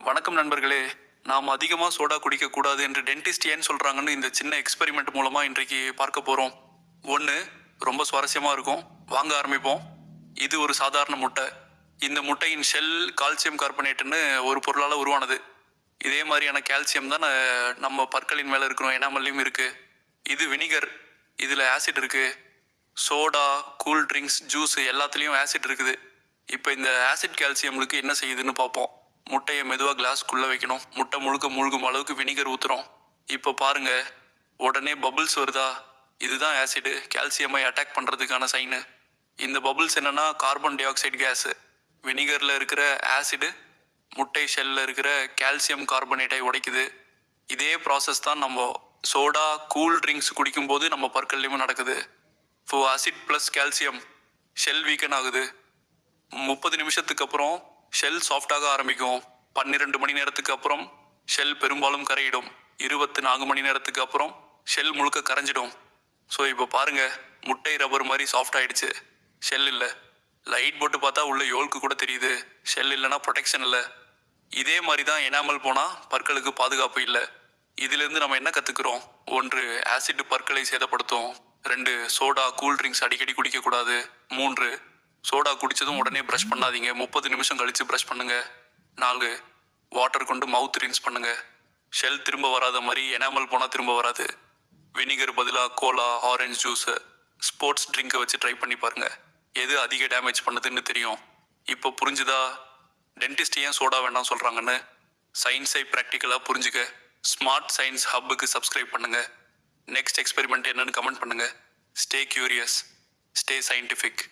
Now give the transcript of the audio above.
வணக்கம் நண்பர்களே. நாம் அதிகமாக சோடா குடிக்கக்கூடாது என்று டென்டிஸ்ட் ஏன் சொல்கிறாங்கன்னு இந்த சின்ன எக்ஸ்பெரிமெண்ட் மூலமாக இன்றைக்கு பார்க்க போகிறோம். ஒன்று ரொம்ப சுவாரஸ்யமாக இருக்கும். வாங்க ஆரம்பிப்போம். இது ஒரு சாதாரண முட்டை. இந்த முட்டையின் ஷெல் கால்சியம் கார்பனேட்டுன்னு ஒரு பொருளால் உருவானது. இதே மாதிரியான கால்சியம் தான் நம்ம பற்களின் மேலே இருக்கிறோம், எனாமல்லையும் இருக்குது. இது வினிகர். இதில் ஆசிட் இருக்குது. சோடா, கூல் ட்ரிங்க்ஸ், ஜூஸ் எல்லாத்துலேயும் ஆசிட் இருக்குது. இப்போ இந்த ஆசிட் கால்சியமுக்கு என்ன செய்யுதுன்னு பார்ப்போம். முட்டையை மெதுவாக கிளாஸ்க்குள்ளே வைக்கணும். முட்டை முழுக்க மூழ்கும் அளவுக்கு வினிகர் ஊற்றுறோம். இப்போ பாருங்க, உடனே பபுள்ஸ் வருதா? இதுதான் ஆசிடு கால்சியமை அட்டாக் பண்ணுறதுக்கான சைனு. இந்த பபுள்ஸ் என்னன்னா கார்பன் டை ஆக்சைடு கேஸு. வினிகரில் இருக்கிற ஆசிடு முட்டை ஷெல்லில் இருக்கிற கால்சியம் கார்பனேட்டை உடைக்குது. இதே ப்ராசஸ் தான் நம்ம சோடா, கூல் ட்ரிங்க்ஸ் குடிக்கும்போது நம்ம பற்கள்லையும் நடக்குது. இப்போ ஆசிட் ப்ளஸ் கால்சியம் ஷெல் வீக்கன் ஆகுது. 30 நிமிஷத்துக்கு அப்புறம் ஷெல் சாஃப்டாக ஆரம்பிக்கும். 12 மணி நேரத்துக்கு அப்புறம் ஷெல் பெரும்பாலும் கரையிடும். 24 மணி நேரத்துக்கு அப்புறம் ஷெல் முழுக்க கரைஞ்சிடும். ஸோ இப்போ பாருங்க, முட்டை ரப்பர் மாதிரி சாஃப்ட் ஆயிடுச்சு. ஷெல் இல்லை. லைட் போட்டு பார்த்தா உள்ள யோல்க்கு கூட தெரியுது. ஷெல் இல்லைன்னா ப்ரொடெக்ஷன் இல்லை. இதே மாதிரி தான் எனாமல் போனால் பற்களுக்கு பாதுகாப்பு இல்லை. இதிலிருந்து நம்ம என்ன கற்றுக்குறோம்? 1, ஆசிட் பற்களை சேதப்படுத்தும். 2, சோடா, கூல் ட்ரிங்க்ஸ் அடிக்கடி குடிக்கக்கூடாது. 3, சோடா குடித்ததும் உடனே ப்ரஷ் பண்ணாதீங்க. 30 நிமிஷம் கழித்து ப்ரஷ் பண்ணுங்க. 4, வாட்டர் கொண்டு மவுத் ரின்ஸ் பண்ணுங்க. ஷெல் திரும்ப வராத மாதிரி எனாமல் போனால் திரும்ப வராது. வினிகர் பதிலாக கோலா, ஆரஞ்சு ஜூஸு, ஸ்போர்ட்ஸ் ட்ரிங்கை வச்சு ட்ரை பண்ணி பாருங்க. எது அதிக டேமேஜ் பண்ணுதுன்னு தெரியும். இப்போ புரிஞ்சுதா டென்டிஸ்ட் ஏன் சோடா வேண்டாம் சொல்கிறாங்கன்னு? சயின்ஸை ப்ராக்டிக்கலாக புரிஞ்சுக்க ஸ்மார்ட் சயின்ஸ் ஹப்புக்கு சப்ஸ்கிரைப் பண்ணுங்க. நெக்ஸ்ட் எக்ஸ்பெரிமெண்ட் என்னன்னு கமெண்ட் பண்ணுங்க. Stay curious, stay scientific.